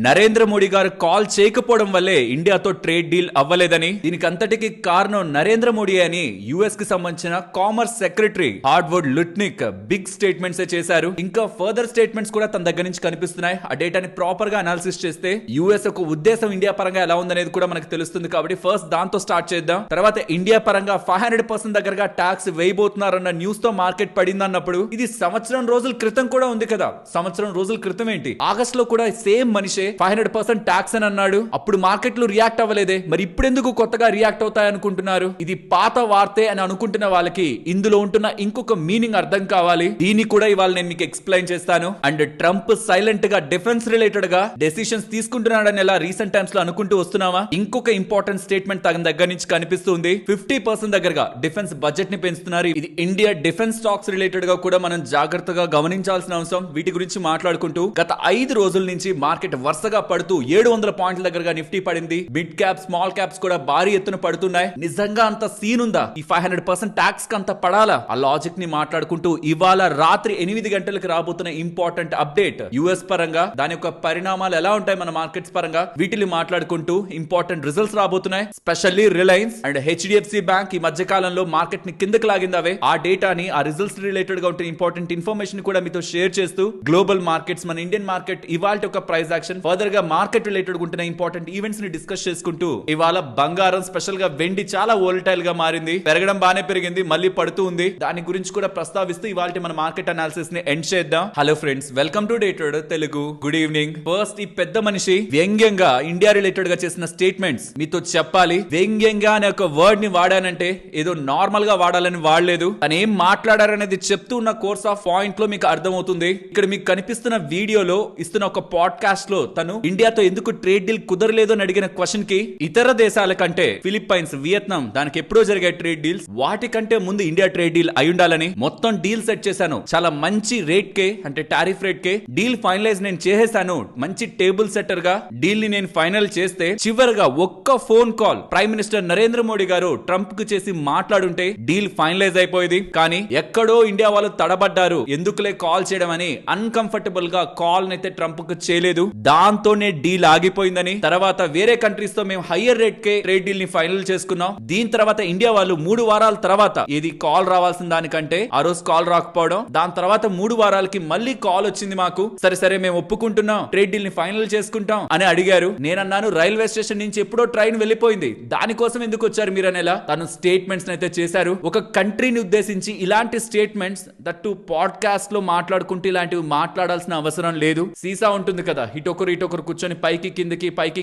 నరేంద్ర మోడీ గారు కాల్ చేయకపోవడం వల్లే ఇండియాతో ట్రేడ్ డీల్ అవ్వలేదని, దీనికి అంతటికి కారణం నరేంద్ర మోడీ అని యుఎస్ కి సంబంధించిన commerce secretary Howard Lutnick big statements చేశారు. ఇంకా ఫర్దర్ స్టేట్మెంట్స్ కూడా తన దగ్గర నుంచి కనిపిస్తున్నాయి. ఆ డేటాని ప్రాపర్ గా అనాలిసిస్ చేస్తే యుఎస్ ఒక ఉద్దేశం ఇండియా పరంగా ఎలా ఉందనేది కూడా మనకు తెలుస్తుంది. కాబట్టి ఫస్ట్ దాంతో స్టార్ట్ చేద్దాం. తర్వాత ఇండియా పరంగా 500% దగ్గరగా ట్యాక్స్ వేయబోతున్నారన్న న్యూస్ తో మార్కెట్ పడింది అన్నప్పుడు, ఇది సంవత్సరం రోజుల క్రితం కూడా ఉంది కదా. సంవత్సరం రోజుల క్రితం ఏంటి, ఆగస్ట్ లో కూడా సేమ్ మనిషే 500% ట్యాక్స్ అని అన్నాడు. అప్పుడు మార్కెట్లు రియాక్ట్ అవ్వలేదే, మరి ఇప్పుడు ఎందుకు కొత్తగా రియాక్ట్ అవుతాయి అనుకుంటున్నారు? ఇది పాత వార్తే అని అనుకుంటున్న వాళ్ళకి ఇందులో ఉంటున్న ఇంకొక మీనింగ్ అర్థం కావాలి. దీన్ని కూడా ఇవాళ నేను మీకు ఎక్స్ప్లెయిన్ చేస్తాను. అండ్ ట్రంప్ సైలెంట్ గా డిఫెన్స్ రిలేటెడ్ గా డెసిషన్స్ తీసుకుంటున్నాడని ఎలా రీసెంట్ టైమ్స్ లో అనుకుంటూ వస్తున్నావా? ఇంకొక ఇంపార్టెంట్ స్టేట్మెంట్ తన దగ్గర నుంచి కనిపిస్తుంది. 50% దగ్గరగా డిఫెన్స్ బడ్జెట్ ని పెంచుతున్నారు. ఇది ఇండియా డిఫెన్స్ స్టాక్స్ రిలేటెడ్ గా కూడా మనం జాగ్రత్తగా గమనించాల్సిన అవసరం. వీటి గురించి మాట్లాడుకుంటూ గత 5 రోజుల నుంచి మార్కెట్ వరుసగా పడుతూ 700 పాయింట్ల దగ్గరగా నిఫ్టీ పడింది. మిడ్ క్యాప్ స్మాల్ క్యాప్స్ కూడా భారీ ఎత్తున పడుతున్నాయి. నిజంగా అంత సీన్ ఉందా? ఈ 500% ట్యాక్స్ కి అంత పడాలా? ఆ లాజిక్ ని మాట్లాడుకుంటూ ఇవాళ రాత్రి 8 గంటలకు రాబోతున్న ఇంపార్టెంట్ అప్డేట్ యుఎస్ పరంగా, దాని యొక్క పరిణామాలు ఎలా ఉంటాయి మన మార్కెట్స్ పరంగా, వీటిని మాట్లాడుకుంటూ ఇంపార్టెంట్ రిజల్ట్స్ రాబోతున్నాయి. Specially Reliance and HDFC bank ఈ మధ్య కాలంలో మార్కెట్ ని కిందకి లాగిందవే. ఆ డేటాని, ఆ రిజల్ట్స్ రిలేటెడ్ గా ఉంటే ఇంపార్టెంట్ ఇన్ఫర్మేషన్ కూడా మీతో షేర్ చేస్తూ గ్లోబల్ మార్కెట్స్, మన ఇండియన్ మార్కెట్ ఇవాళ ఒక ప్రైస్ యాక్షన్, ఫర్దర్ గా మార్కెట్ రిలేటెడ్ ఉంటున్న ఇంపార్టెంట్ ఈవెంట్స్ ని డిస్కస్ చేసుకుంటూ, ఇవాళ బంగారం స్పెషల్ గా వెండి చాలా వోలటైల్ గా మారింది. పెరగడం బానే పెరిగింది, మళ్ళీ పడుతూ ఉంది. దాని గురించి కూడా ప్రస్తావిస్తూ ఇవాళ మన మార్కెట్ అనాలిసిస్ ని ఎండ్ చేద్దాం. Hello friends, welcome to day trader Telugu. Good evening. First, ఈ పెద్ద మనిషి వ్యంగ్యంగా ఇండియా రిలేటెడ్ గా చేసిన స్టేట్మెంట్స్ మీతో చెప్పాలి. వ్యంగ్యంగా అనే ఒక వర్డ్ ని వాడానంటే ఏదో నార్మల్ గా వాడాలని వాడలేదు. తను ఏం మాట్లాడారనేది చెప్తూ ఉన్న కోర్స్ ఆఫ్ పాయింట్ లో మీకు అర్థమవుతుంది. ఇక్కడ మీకు కనిపిస్తున్న వీడియోలో ఇస్తున్న ఒక పాడ్కాస్ట్ లో తను ఇండియాతో ఎందుకు ట్రేడ్ డీల్ కుదరలేదు అని అడిగిన క్వశ్చన్ కి, ఇతర దేశాల కంటే ఫిలిప్పైన్స్, వియత్నాం, దానికి ఎప్పుడో జరిగే ట్రేడ్ డీల్స్, వాటికంటే ముందు ఇండియా ట్రేడ్ డీల్ అయి ఉండాలని మొత్తం డీల్ సెట్ చేశాను. చాలా మంచి రేట్ కే, అంటే టారిఫ్ రేట్ కే డీల్ ఫైనలైజ్ నేను చేసేసాను. మంచి టేబుల్ సెట్టర్ గా డీల్ ని నేను ఫైనల్ చేస్తే, చివరిగా ఒక్క phone call prime minister Narendra Modi గారు ట్రంప్ కు చేసి మాట్లాడుంటే డీల్ ఫైనలైజ్ అయిపోయింది. కానీ ఎక్కడో ఇండియా వాళ్ళు తడబడ్డారు. ఎందుకులే కాల్ చేయడం అని అన్కంఫర్టబుల్ గా కాల్ నైతే ట్రంప్ కు చేయలేదు. దాంతోనే డీల్ ఆగిపోయిందని, తర్వాత వేరే కంట్రీస్ తో మేము హయ్యర్ రేట్ కే ట్రేడ్ డీల్ ని ఫైనల్ చేసుకున్నాం. దీని తర్వాత ఇండియా వాళ్ళు 3 వారాల తర్వాత, ఇది కాల్ రావాల్సిన దానికంటే ఆ రోజు కాల్ రాకపోవడం, దాని తర్వాత 3 వారాలకి మళ్ళీ కాల్ వచ్చింది మాకు. సరే మేము ఒప్పుకుంటున్నాం, ట్రేడ్ డీల్ ని ఫైనల్ చేసుకుంటాం అని అడిగారు. నేనన్నాను, రైల్వే స్టేషన్ నుంచి ఎప్పుడో ట్రైన్ వెళ్ళిపోయింది, దానికోసం ఎందుకు వచ్చారు మీరు అనేలా తను స్టేట్మెంట్స్ అయితే చేశారు. ఒక కంట్రీని ఉద్దేశించి ఇలాంటి స్టేట్మెంట్స్, దట్టు పాడ్కాస్ట్ లో మాట్లాడుకుంటూ ఇలాంటివి మాట్లాడాల్సిన అవసరం లేదు. సీసా ఉంటుంది కదా, ఇటొకరు కూర్చొని పైకి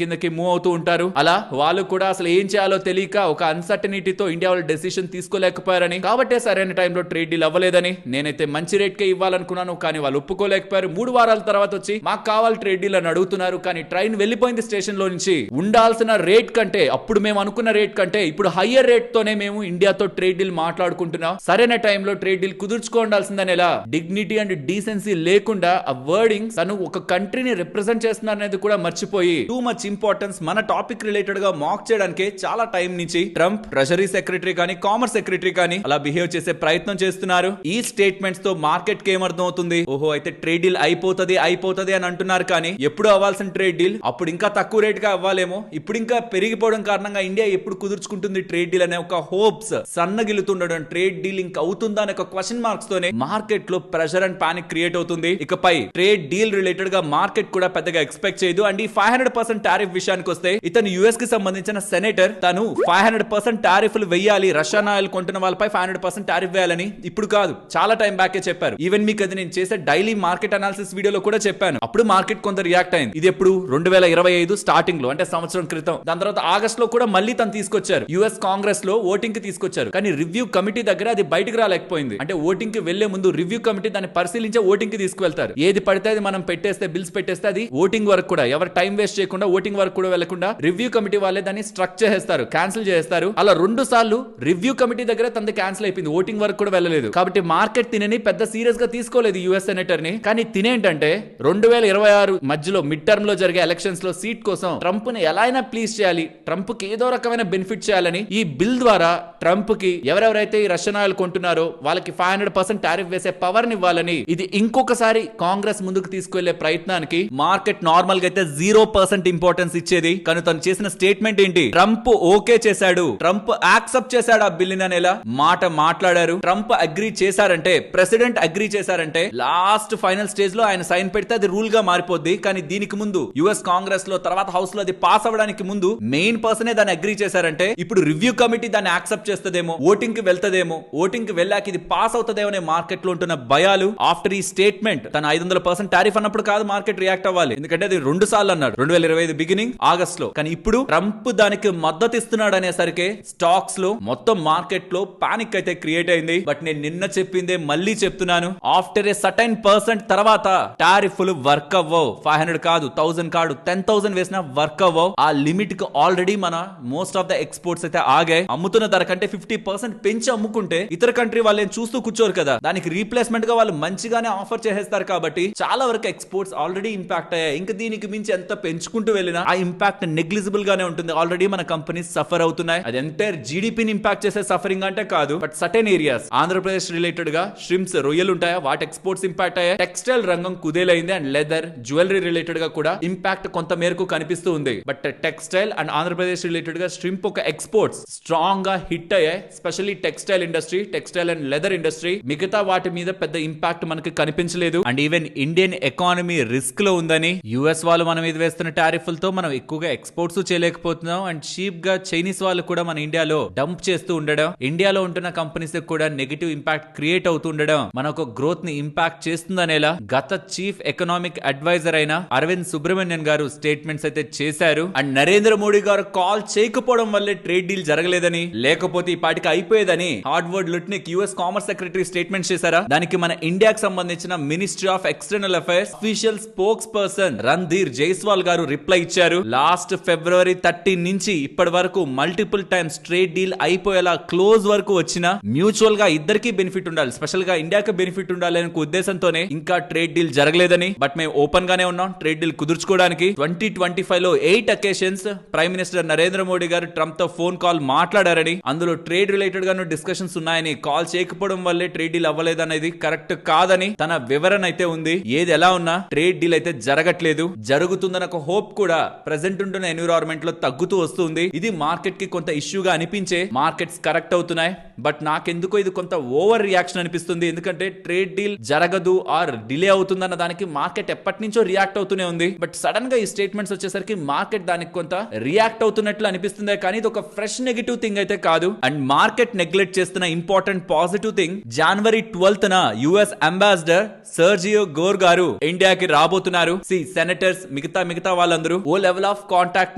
కిందకి మూవ్ అవుతూ ఉంటారు. అలా వాళ్ళు కూడా అసలు ఏం చేయాలో తెలియక ఒక అన్సర్టనిటీతో ఇండియా వాళ్ళు డెసిషన్ తీసుకోలేకపోయారని, కాబట్టే సరైన టైంలో ట్రేడ్ డీల్ అవ్వలేదని, నేనైతే మంచి రేట్ కే ఇవ్వాలనుకున్నాను కానీ వాళ్ళు ఒప్పుకోలేకపోయారు. 3 వారాల తర్వాత వచ్చి మాకు కావాలి ట్రేడ్ డీల్ అని అడుగుతున్నారు. కానీ ట్రైన్ వెళ్ళిపోయింది స్టేషన్ లో నుంచి. ఉండాల్సిన రేట్ కంటే, అప్పుడు మేము అనుకున్న రేట్ కంటే ఇప్పుడు హయ్యర్ రేట్ తోనే మేము ఇండియాతో ట్రేడ్ డీల్ మాట్లాడుకుంటున్నాం. సరైన టైంలో ట్రేడ్ డీల్ కుదుర్చుకోవాల్సిందని, ఎలా డిగ్నిటీ అండ్ డీసెన్సీ లేకుండా ఆ వర్డింగ్, తను ఒక కంట్రీని రిప్రజెంట్ చేస్తున్నారు అనేది కూడా మర్చిపోయి టూ మచ్ ఇంపార్టెన్స్ మన టాపిక్ రిలేటెడ్ గా మాక్ చేయడానికి చాలా టైం నుంచి ట్రంప్ ట్రెజరీ సెక్రటరీ కానీ కామర్స్ సెక్రటరీ కానీ అలా బిహేవ్ చేసే ప్రయత్నం చేస్తున్నారు. ఈ స్టేట్మెంట్స్ తో మార్కెట్ కి ఏమర్థం అవుతుంది? ఓహో, అయితే ట్రేడ్ డీల్ అయిపోతది అని అంటున్నారు. కానీ ఎప్పుడు అవ్వాల్సిన ట్రేడ్ డీల్ అప్పుడు ఇంకా తక్కువ రేట్ గా అవ్వాలేమో, ఇప్పుడు ఇంకా పెరిగిపోవడం కారణంగా ఇండియా ఎప్పుడు కుదుర్చుకుంటుంది ట్రేడ్ డీల్ అనే ఒక హోప్స్ సన్నగిలుతుండడం, ట్రేడ్ డీల్ ఇంకా అవుతుందా అనే ఒక క్వశ్చన్ మార్క్స్ తోనే మార్కెట్ లో ప్రెషర్ అండ్ పానిక్ క్రియేట్ అవుతుంది. ఇకపై ట్రేడ్ డీల్ రిలేటెడ్ గా మార్కెట్ కూడా పెద్దగా ఎక్స్పెక్ట్ చేయదు. అండ్ ఈ 500% టారిఫ్ విషయానికి వస్తే, ఇతను యుఎస్ కి సంబంధించిన సెనేటర్, తను 500% టారిఫ్లు వెయ్యాలి, రష్యన్ ఆయిల్ కొంటున్న వాళ్ళపై 500% టారిఫ్ వేయాలని ఇప్పుడు కాదు, చాలా టైం బ్యాకే చెప్పారు. ఈవెన్ మీకు అది నేను చేసే డైలీ మార్కెట్ అనాలిసిస్ వీడియోలో కూడా చెప్పాను. అప్పుడు మార్కెట్ కొంత రియాక్ట్ అయింది. ఇది ఎప్పుడు 2025 స్టార్టింగ్ లో, అంటే సంవత్సరం క్రితం. దాని తర్వాత ఆగస్ట్ లో కూడా మళ్ళీ తను తీసుకొచ్చారు. యుఎస్ కాంగ్రెస్ లో ఓటింగ్ కి తీసుకొచ్చారు. కానీ రివ్యూ కమిటీ దగ్గర అది బయటకు రాలేకపోయింది. అంటే ఓటింగ్ కి వెళ్లే ముందు రివ్యూ కమిటీ దాన్ని పరిశీలించే ఓటింగ్ కి తీసుకువెళ్తారు. ఏది పడితే అది మనం పెట్టేస్తే, బిల్స్ పెట్టేస్తే, అది ఓటింగ్ వరకు కూడా ఎవరు టైం వేస్ట్ చేయకుండా, ఓటింగ్ వరకు కూడా వెళ్లకుండా రివ్యూ కమిటీ వాళ్ళే దాన్ని స్ట్రక్ చేస్తారు, క్యాన్సిల్ చేస్తారు. అలా 2 సార్లు రివ్యూ కమిటీ దగ్గర తనది క్యాన్సిల్ అయిపోయింది, ఓటింగ్ వరకు కూడా వెళ్ళలేదు. కాబట్టి మార్కెట్ తినని పెద్ద సీరియస్ గా తీసుకోలేదు యుఎస్ సెనేటర్ ని. కానీ తినేంటంటే 2026 మధ్యలో మిడ్ టర్మ్ లో జరిగే ఎలక్షన్స్ లో సీట్ కోసం ట్రంప్ ని ఎలా అయినా ప్లీజ్ చేయాలి, ట్రంప్ కి ఏదో రకమైన బెనిఫిట్ చేయాలని ఈ బిల్ ద్వారా ట్రంప్ కి ఎవరెవరైతే ఈ రష్యన్ ఆయిల్ కొంటున్నారో వాళ్ళకి 500% టారిఫ్ వేసే పవర్ ని ఇవ్వాలని, ఇది ఇంకొకసారి కాంగ్రెస్ ముందుకు తీసుకెళ్లే ప్రయత్నానికి మార్కెట్ మార్కెట్ నార్మల్ గా అయితే 0% ఇంపార్టెన్స్ ఇచ్చేది. కానీ తను చేసిన స్టేట్మెంట్ ఏంటి? ట్రంప్ ఓకే చేశాడు, ట్రంప్ యాక్సెప్ట్ చేశాడు ఆ బిల్ అనేలా మాట మాట్లాడారు. ట్రంప్ అగ్రీ చేశారంటే, ప్రెసిడెంట్ అగ్రీ చేశారంటే లాస్ట్ ఫైనల్ స్టేజ్ లో ఆయన సైన్ పెడితే అది రూల్ గా మారిపోద్ది. కానీ దీనికి ముందు యుఎస్ కాంగ్రెస్ లో తర్వాత హౌస్ లో అది పాస్ అవ్వడానికి ముందు మెయిన్ పర్సనే దాన్ని అగ్రీ చేశారంటే ఇప్పుడు రివ్యూ కమిటీ దాన్ని యాక్సెప్ట్ చేస్తదేమో, ఓటింగ్ కి వెళ్తదేమో, ఓటింగ్ కి వెళ్ళాక ఇది పాస్ అవుతదేమో అనే మార్కెట్ లో ఉంటున్న భయాలు. ఆఫ్టర్ ఈ స్టేట్మెంట్ తన 500% టారిఫ్ అన్నప్పుడు కాదు మార్కెట్ రియాక్ట్ అవ్వాలి, ఎందుకంటే అది 2 సార్లు అన్నాడు 2025 బిగినింగ్ ఆగస్ట్ లో. కానీ ఇప్పుడు ట్రంప్ దానికి మద్దతు ఇస్తున్నాడు అనేసరికి స్టాక్స్ లో మొత్తం మార్కెట్ లో పానిక్ అయితే క్రియేట్ అయింది. బట్ నేను నిన్న చెప్పిందే మళ్ళీ చెప్తున్నాను, ఆఫ్టర్ ఏ సర్టైన్ పర్సెంట్ తర్వాత టారిఫ్లు వర్క్ అవ్వవు. 500 కాదు, 1000 కాదు, 10,000 వేసినా వర్క్ అవ్వవు. ఆ లిమిట్ కి ఆల్రెడీ మన మోస్ట్ ఆఫ్ ద ఎక్స్పోర్ట్స్ అయితే ఆగాయి. అమ్ముతున్న ధర కంటే 50% పెంచి అమ్ముకుంటే ఇతర కంట్రీ వాళ్ళు ఏం చూస్తూ కూర్చోరు కదా, దానికి రీప్లేస్మెంట్ గా వాళ్ళు మంచిగానే ఆఫర్ చేసేస్తారు. కాబట్టి చాలా వరకు ఎక్స్పోర్ట్స్ ఆల్రెడీ ఇంపాక్ట్ అయ్యాయి. ఇంకా దీనికి మించి ఎంత పెంచుకుంటూ వెళ్ళినా ఆ ఇంపాక్ట్ నెగ్లిజిబుల్ గానే ఉంటుంది. ఆల్రెడీ మన కంపెనీస్ సఫర్ అవుతున్నాయి. అది ఎంటైర్ జీడీపీని ఇంపాక్ట్ చేసే సఫరింగ్ అంటే కాదు, but certain areas Andhra Pradesh related గా ష్రింప్స్, రొయ్యలు ఉంటాయా, వాటి ఎక్స్పోర్ట్స్ ఇంపాక్ట్ అయ్యాయి. టెక్స్టైల్ రంగం కుదేలైంది అండ్ లెదర్, జ్యువెలరీ రిలేటెడ్ గా కూడా ఇంపాక్ట్ కొంత మేరకు కనిపిస్తూ ఉంది. But textile and Andhra Pradesh related గా ష్రింప్ ఒక ఎక్స్పోర్ట్స్ స్ట్రాంగ్ గా హిట్ అయ్యాయి. Specially textile industry, textile and leather industry. మిగతా వాటి మీద పెద్ద ఇంపాక్ట్ మనకి కనిపించలేదు. And even Indian economy risk లో ఉందని యుఎస్ వాళ్ళు మన మీద వేస్తున్న టారిఫ్లతో మనం ఎక్కువగా ఎక్స్పోర్ట్స్ చేయలేకపోతున్నాం. అండ్ చీప్ గా చైనీస్ వాళ్ళు కూడా మన ఇండియాలో డంప్ చేస్తూ ఉండడం, ఇండియాలో ఉంటున్న కంపెనీస్ కూడా నెగటివ్ ఇంపాక్ట్ క్రియేట్ అవుతూ ఉండడం మనకు గ్రోత్ ని ఇంపాక్ట్ చేస్తుందనేలా గత చీఫ్ ఎకనామిక్ అడ్వైజర్ అయిన అరవింద్ సుబ్రహ్మణ్యన్ గారు స్టేట్మెంట్స్ అయితే చేశారు. అండ్ నరేంద్ర మోడీ గారు కాల్ చేయకపోవడం వల్లే ట్రేడ్ డీల్ జరగలేదని, లేకపోతే ఈ పాటికి అయిపోయేదని Howard Lutnick US commerce secretary statement చేశారా? దానికి మన ఇండియాకి సంబంధించిన ministry of external affairs official spokesperson Randhir Jaiswal garu reply ఇచ్చారు. లాస్ట్ ఫిబ్రవరి 13 నుంచి ఇప్పటి వరకు మల్టిపుల్ టైమ్స్ ట్రేడ్ డీల్ అయిపోయేలా క్లోజ్ వరకు వచ్చిన మ్యూచువల్ గా ఇద్దరికి బెనిఫిట్ ఉండాలి, స్పెషల్ గా ఇండియాకి బెనిఫిట్ ఉండాలి అనే ఉద్దేశంతోనే ఇంకా ట్రేడ్ డీల్ జరగలేదని. బట్ మేము ఓపెన్ గానే ఉన్నాం ట్రేడ్ డీల్ కుదుర్చుకోవడానికి. 2025 లో 8 occasions prime minister Narendra Modi గారు ట్రంప్ తో ఫోన్ కాల్ మాట్లాడారని, అందులో ట్రేడ్ రిలేటెడ్ గాను డిస్కషన్స్ ఉన్నాయని, కాల్ చేయకపోవడం వల్లే ట్రేడ్ డీల్ అవ్వలేదనేది కరెక్ట్ కాదని తన వివరణ అయితే ఉంది. ఏది ఎలా ఉన్నా ట్రేడ్ డీల్ అయితే జరగట్లేదు. జరుగుతుందన్న ఒక హోప్ కూడా ప్రెసెంట్ ఉంటున్న ఎన్విరాన్మెంట్ లో తగ్గుతూ వస్తుంది. ఇది మార్కెట్ కి కొంత ఇష్యూగా అనిపించే మార్కెట్స్ కరెక్ట్ అవుతున్నాయి. బట్ నాకెందుకో ఇది కొంత ఓవర్ రియాక్షన్ అనిపిస్తుంది. ఎందుకంటే ట్రేడ్ డీల్ జరగదు ఆర్ డిలే అవుతుందన్న దానికి మార్కెట్ ఎప్పటి నుంచో రియాక్ట్ అవుతూనే ఉంది. బట్ సడన్ గా ఈ స్టేట్మెంట్స్ వచ్చేసరికి మార్కెట్ దానికి కొంత రియాక్ట్ అవుతున్నట్లు అనిపిస్తుంది. కానీ ఇది ఒక ఫ్రెష్ నెగటివ్ థింగ్ అయితే కాదు. అండ్ మార్కెట్ నెగ్లెక్ట్ చేస్తున్న ఇంపార్టెంట్ పాజిటివ్ థింగ్, జనవరి 12th యుఎస్ అంబాసిడర్ సర్జియో గోర్ గారు ఇండియాకి రాబోతున్నారు. సెనేటర్స్ మిగతా వాళ్ళందరూ ఓ లెవెల్ ఆఫ్ కాంటాక్ట్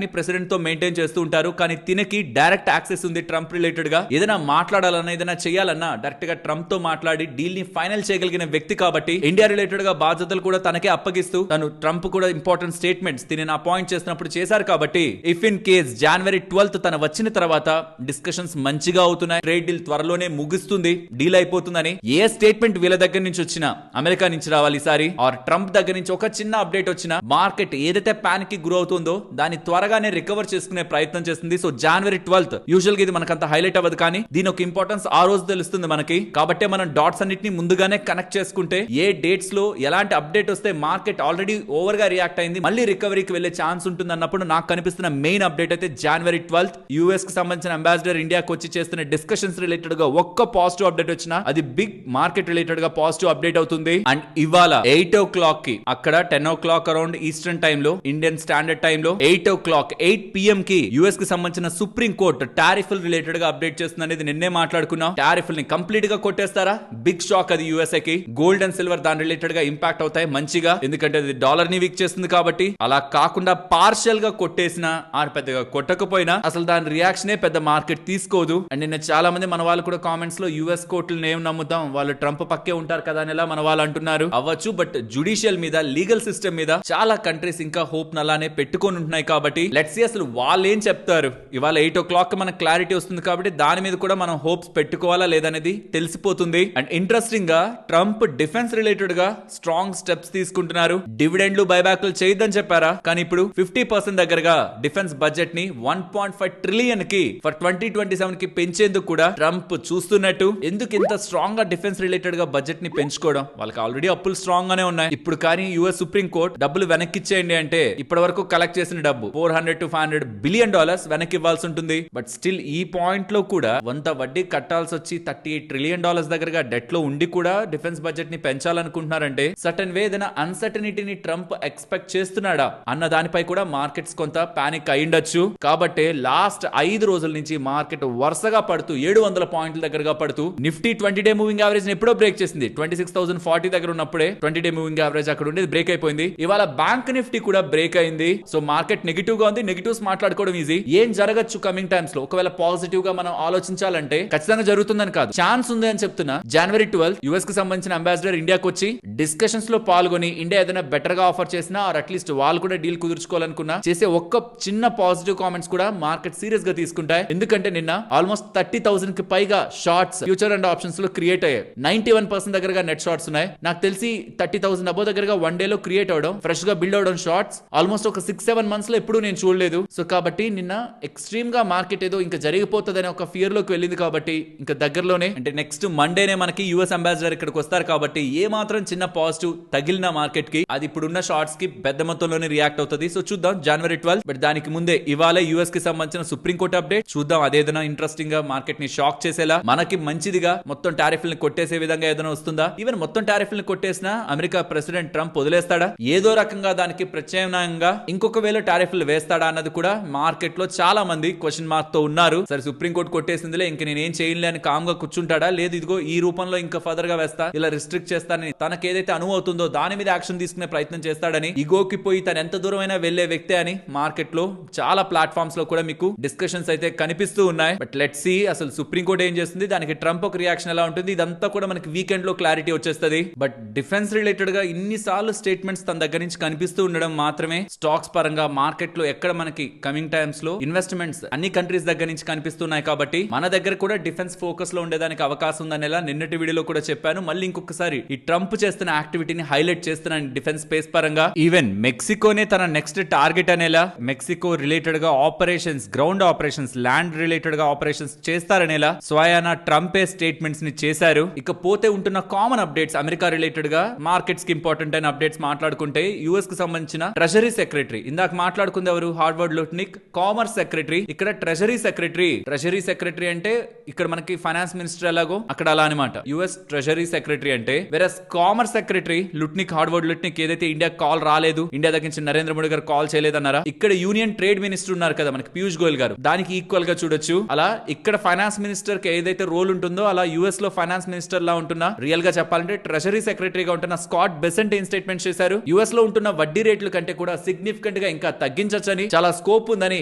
ని ప్రెసిడెంట్ తో మెయింటైన్ చేస్తూ ఉంటారు. కానీ తినకి డైరెక్ట్ యాక్సెస్ ఉంది ట్రంప్ రిలేటెడ్ గా. ఏదైనా మాట్లాడాలన్నా, ఏదైనా చేయాలన్నా డైరెక్ట్ గా ట్రంప్ తో మాట్లాడి డీల్ ని ఫైనల్ చేయగలిగిన వ్యక్తి కాబట్టి ఇండియా రిలేటెడ్ గా బాధ్యతలు కూడా తనకే అప్పగిస్తూ తను ట్రంప్ కూడా ఇంపార్టెంట్ స్టేట్మెంట్స్ తిని అపాయింట్ చేసినప్పుడు చేశారు. కాబట్టి if in case January 12th తన వచ్చిన తర్వాత డిస్కషన్స్ మంచిగా అవుతున్నాయి, ట్రేడ్ డీల్ త్వరలోనే ముగుస్తుంది, డీల్ అయిపోతుందని. ఏ స్టేట్మెంట్ వీళ్ళ దగ్గర నుంచి వచ్చినా, అమెరికా నుంచి రావాలి ఈసారి ఆర్ ట్రంప్ దగ్గర నుంచి ఒక చిన్న అప్డేట్ వచ్చినా మార్కెట్ ఏదైతే పానిక్ కి గురవుతుందో దాన్ని త్వరగానే రికవర్ చేసుకునే ప్రయత్నం చేస్తుంది. సో జనవరి 12th యూజువల్ గా ఇది మనకంత హైలైట్ అవ్వదు, కానీ దీని ఒక ఇంపార్టెన్స్ ఆ రోజు తెలుస్తుంది మనకి. కాబట్టి మనం డాట్స్ అన్నిటిని ముందుగానే కనెక్ట్ చేసుకుంటే ఏ డేట్స్ లో ఎలాంటి అప్డేట్ వస్తే మార్కెట్ ఆల్రెడీ ఓవర్ గా రియాక్ట్ అయింది, మళ్ళీ రికవరీకి వెళ్లే ఛాన్స్ ఉంటుంది అన్నప్పుడు నాకు కనిపిస్తున్న మెయిన్ అప్డేట్ అయితే జనవరి 12th యుఎస్ కి సంబంధించిన అంబాసిడర్ ఇండియాకి వచ్చి చేస్తున్న డిస్కషన్స్ రిలేటెడ్ గా ఒక్క పాజిటివ్ అప్డేట్ వచ్చినా అది బిగ్ మార్కెట్ రిలేటెడ్ గా పాజిటివ్ అప్డేట్ అవుతుంది. అండ్ ఇవాళ 8 o'clock కి అక్కడ 10 o'clock అరౌండ్ ఈస్టర్న్ టైమ్ లో, ఇండియన్ స్టాండర్డ్ టైమ్ లో 8 o'clock 8 PM కి యుఎస్ కి సంబంధించిన సుప్రీం కోర్టు టారిఫ్ రిలేటెడ్ గా అప్డేట్ చేస్తుంది అనేది నిన్నే మాట్లాడుకున్నాం. టారిఫ్ ని కంప్లీట్ గా కొట్టేస్తారా? బిగ్ షాక్ అది యుఎస్ఏ కి. గోల్డ్ అండ్ సిల్వర్ దాని రిలేటెడ్ గా ఇంపాక్ట్ అవుతాయి మంచిగా, ఎందుకంటే అది డాలర్ ని వీక్ చేస్తుంది కాబట్టి. అలా కాకుండా పార్షియల్ గా కొట్టేసినా ఆర్ పెద్దగా కొట్టకపోయినా అసలు దాని రియాక్షనే పెద్ద మార్కెట్ తీసుకోదు. అండ్ నిన్న చాలా మంది మన వాళ్ళు కూడా కామెంట్స్ లో యుఎస్ కోర్టులను ఏం నమ్ముతాం, వాళ్ళు ట్రంప్ పక్కే ఉంటారు కదా అని మన వాళ్ళు అంటున్నారు. అవ్వచ్చు, బట్ జుడిషియల్ మీద, లీగల్ సిస్టమ్ మీద చాలా కంట్రీస్ ఇంకా హోప్ నలానే పెట్టుకొని ఉంటున్నాయి. కాబట్టి లెట్స్ సీ అసలు వాళ్ళు ఏం చెప్తారు. ఇవాళ 8 o'clock మనకు క్లారిటీ వస్తుంది కాబట్టి దాని మీద కూడా మనం హోప్స్ పెట్టుకోవాలా లేదనేది తెలిసిపోతుంది. అండ్ ఇంట్రెస్టింగ్ గా ట్రంప్ డిఫెన్స్ రిలేటెడ్ గా స్ట్రాంగ్ స్టెప్స్ తీసుకుంటున్నారు. డివిడెండ్లు బైబ్యాక్లు చేయొద్దని చెప్పారా, కానీ ఇప్పుడు 50% దగ్గరగా డిఫెన్స్ బడ్జెట్ ని 1.5 ట్రిలియన్ కి ఫర్ 2027 కి పెంచేందుకు కూడా ట్రంప్ చూస్తున్నట్టు. ఎందుకు ఇంత స్ట్రాంగ్ గా డిఫెన్స్ రిలేటెడ్ గా బడ్జెట్ ని పెంచుకోవడం? వాళ్ళకి ఆల్రెడీ అప్పులు స్ట్రాంగ్ గానే ఉన్నాయి. ఇప్పుడు కానీ యుఎస్ సుప్రీం కోర్ట్ డబ్బులు వెనక్కి ఇచ్చేయండి అంటే ఇప్పటి వరకు కలెక్ట్ చేసిన డబ్బు $400 to $500 బిలియన్ వెనక్కి ఇవ్వాల్సి ఉంటుంది. బట్ స్టిల్ ఈ పాయింట్ లో కూడా వంత వడ్డీ కట్టాల్సి వచ్చి $38 ట్రిలియన్ దగ్గరగా డెట్ లో ఉండి కూడా డిఫెన్స్ బడ్జెట్ ని పెంచాలనుకుంటున్నారంటే సర్టన్ వే ఏదైనా అన్సర్టనిటీని ట్రంప్ ఎక్స్పెక్ట్ చేస్తున్నాడా అన్న దానిపై కూడా మార్కెట్స్ కొంత పానిక్ అయ్యిండొచ్చు. కాబట్టి లాస్ట్ 5 రోజుల నుంచి మార్కెట్ వరుసగా పడుతూ 700 పాయింట్ల దగ్గరగా పడుతూ నిఫ్టీ 20 డే మూవింగ్ యావరేజ్ ఎప్పుడో బ్రేక్ చేసింది. 26,040 దగ్గర ఉన్నప్పుడే 20 డే మూవింగ్ యావరేజ్ అక్కడ ఉండేది బ్రేక్ అయిపోయింది. ఇవాళ బ్యాంక్ నిఫ్టీ కూడా బ్రేక్ అయింది. సో మార్కెట్ నెగిటివ్ గా ఉంది. నెగిటివ్స్ మాట్లాడుకోవడం ఈజీ. ఏం జరగచ్చు కమింగ్ టైమ్స్ లో? ఒకవేళ పాజిటివ్ గా మనం ఆలోచించాలంటే ఖచ్చితంగా జరుగుతుందని కాదు, ఛాన్స్ ఉంది అని చెప్తున్నా. జనవరి 12 యుఎస్ కి సంబంధించిన అంబాసిడర్ ఇండియాకి వచ్చి డిస్కషన్స్ లో పాల్గొని ఇండియా ఏదైనా బెటర్ గా ఆఫర్ చేసినా ఆర్ అట్లీస్ట్ వాళ్ళు కూడా డీల్ కుదుర్చుకోవాలనుకున్నా చేసే ఒక్క చిన్న పాజిటివ్ కామెంట్స్ కూడా మార్కెట్ సీరియస్ గా తీసుకుంటాయి. ఎందుకంటే నిన్న ఆల్మోస్ట్ 30,000 కి పైగా షార్ట్స్ ఫ్యూచర్ అండ్ ఆప్షన్స్ లో క్రియేట్ అయ్యాయి. 91% దగ్గరగా నెట్ షార్ట్స్ ఉన్నాయి. నాకు తెలిసి 30,000 అబో దగ్గరగా వన్ డే లో క్రియేట్ అవడం, ఫ్రెష్ గా బిల్డ్ అవడం షార్ట్స్ ఆల్మోస్ట్ ఒక 6-7 మంత్స్ లో ఎప్పుడు నేను చూడలేదు. సో కాబట్టి నిన్న ఎక్స్ట్రీమ్ గా మార్కెట్ ఏదో ఇంకా జరిగిపోతుందని ఒక ఫియర్ లోకి వెళ్ళింది. కాబట్టి ఇంకా దగ్గరలోనే అంటే నెక్స్ట్ మండేనే మనకి యుఎస్ అంబాసిడర్ ఇక్కడికి వస్తారు. కాబట్టి ఏ మాత్రం చిన్న పాజిటివ్ తగిలిన మార్కెట్ కి అది ఇప్పుడున్న షార్ట్స్ కి పెద్ద మొత్తంలోనే రియాక్ట్ అవుతుంది. సో చూద్దాం జనవరి 12. బట్ దానికి ముందే ఇవాళ యుఎస్ కి సంబంధించిన సుప్రీంకోర్టు అప్డేట్ చూద్దాం. అదేదైనా ఇంట్రెస్టింగ్ గా మార్కెట్ ని షాక్ చేసేలా, మనకి మంచిదిగా మొత్తం టారిఫ్లను కొట్టేసే విధంగా ఏదైనా వస్తుందా? ఈవెన్ మొత్తం టారిఫ్లను కొట్టేసినా అమెరికా ప్రెసిడెంట్ ట్రంప్ వదిలేస్తాడా? ఏదో రకంగా దానికి ప్రత్యామ్నాయంగా ఇంకొక వేళ టారిఫ్లు వేస్తాడా అన్నది కూడా మార్కెట్ లో చాలా మంది క్వశ్చన్ మార్క్ తో ఉన్నారు. సరే సుప్రీంకోర్టు కొట్టేసిందిలే ఇంక నేనేం చేయలే అని కామ్ గా కూర్చుంటాడా? లేదు ఇదిగో ఈ రూపంలో ఇంకా ఫర్దర్ గా వేస్తా, ఇలా రిస్ట్రిక్ట్ చేస్తానని తనకి ఏదైతే అనువు అవుతుందో దాని మీద యాక్షన్ తీసుకునే ప్రయత్నం చేస్తాడని, ఇగోకి పోయి తను ఎంత దూరమైనా వెళ్లే వ్యక్తే అని మార్కెట్ లో చాలా ప్లాట్ఫామ్స్ లో కూడా మీకు డిస్కషన్స్ అయితే కనిపిస్తూ ఉన్నాయి. బట్ లెట్స్ సీ అసలు సుప్రీంకోర్టు ఏం చేస్తుంది, దానికి ట్రంప్ ఒక రియాక్షన్ ఎలా ఉంటుంది, ఇదంతా కూడా మనకి వీకెండ్ లో క్లారిటీ వచ్చేస్తుంది. బట్ డిఫెన్స్ రిలేటెడ్ గా ఇన్నిసార్లు స్టేట్మెంట్స్ తన దగ్గర నుంచి కనిపిస్తూ ఉండడం మాత్రమే స్టాక్స్ పరంగా మార్కెట్ లో ఎక్కడ మనకి కమింగ్ టైమ్స్ లో ఇన్వెస్ట్మెంట్స్ అన్ని కంట్రీస్ దగ్గర నుంచి కనిపిస్తున్నాయి. కాబట్టి మన దగ్గర కూడా డిఫెన్స్ ఫోకస్ లో ఉండేదానికి అవకాశం ఉందనేలా నిన్నటి వీడియోలో కూడా చెప్పాను. మళ్ళీ ఇంకొకసారి ఈ ట్రంప్ చేస్తున్న యాక్టివిటీని హైలైట్ చేస్తున్నాను డిఫెన్స్ స్పేస్ పరంగా. ఈవెన్ మెక్సికోనే తన నెక్స్ట్ టార్గెట్ అనేలా, మెక్సికో రిలేటెడ్ గా operations, ground operations, land related గా ఆపరేషన్స్ చేస్తారనేలా స్వయానా ట్రంపే స్టేట్మెంట్స్ ని చేశారు. ఇకపోతే ఉంటున్న కామన్ అప్డేట్స్ అమెరికా రిలేటెడ్ గా మార్కెట్స్ కి ఇంపార్టెంట్ అయిన అప్డేట్స్ మాట్లాడుకుంటే యుఎస్ కి సంబంధించిన ట్రెజరీ సెక్రటరీ, ఇందాక మాట్లాడుకుంది ఎవరు, హార్వర్డ్ లుట్నిక్, కామర్స్ సెక్రటరీ, ఇక్కడ ట్రెజరీ సెక్రటరీ. ట్రెజరీ సెక్రటరీ అంటే ఇక్కడ మనకి ఫైనాన్స్ మినిస్టర్ ఎలాగో అక్కడ అలా అనమాట. యుఎస్ ట్రెజరీ సెక్రటరీ అంటే versus commerce secretary Lutnick, Howard Lutnick ఏదైతే ఇండియా కాల్ రాలేదు, ఇండియా దగ్గర నుంచి నరేంద్ర మోడీ గారు కాల్ చేయలేదన్నారా, ఇక్కడ యూనియన్ ట్రేడ్ మినిస్టర్ ఉన్నారు కదా మనకి పీయూష్ గోయల్ గారు, దానికి ఈక్వల్ గా చూడొచ్చు. అలా ఇక్కడ ఫైనాన్స్ మినిస్టర్ కి ఏదైతే రోల్ ఉంటుందో అలా యుఎస్ లో ఫైనాన్స్ మినిస్టర్ లా ఉంటున్నా, రియల్ గా చెప్పాలంటే ట్రెజరీ సెక్రటరీగా ఉంటున్న స్కాట్ బెసెంట్ ఏం స్టేట్మెంట్ చేశారు, యుఎస్ లో ఉంటున్న వడ్డీ రేట్ల కంటే కూడా సిగ్నిఫికెంట్ గా ఇంకా తగ్గించొచ్చని, చాలా స్కోప్ ఉందని,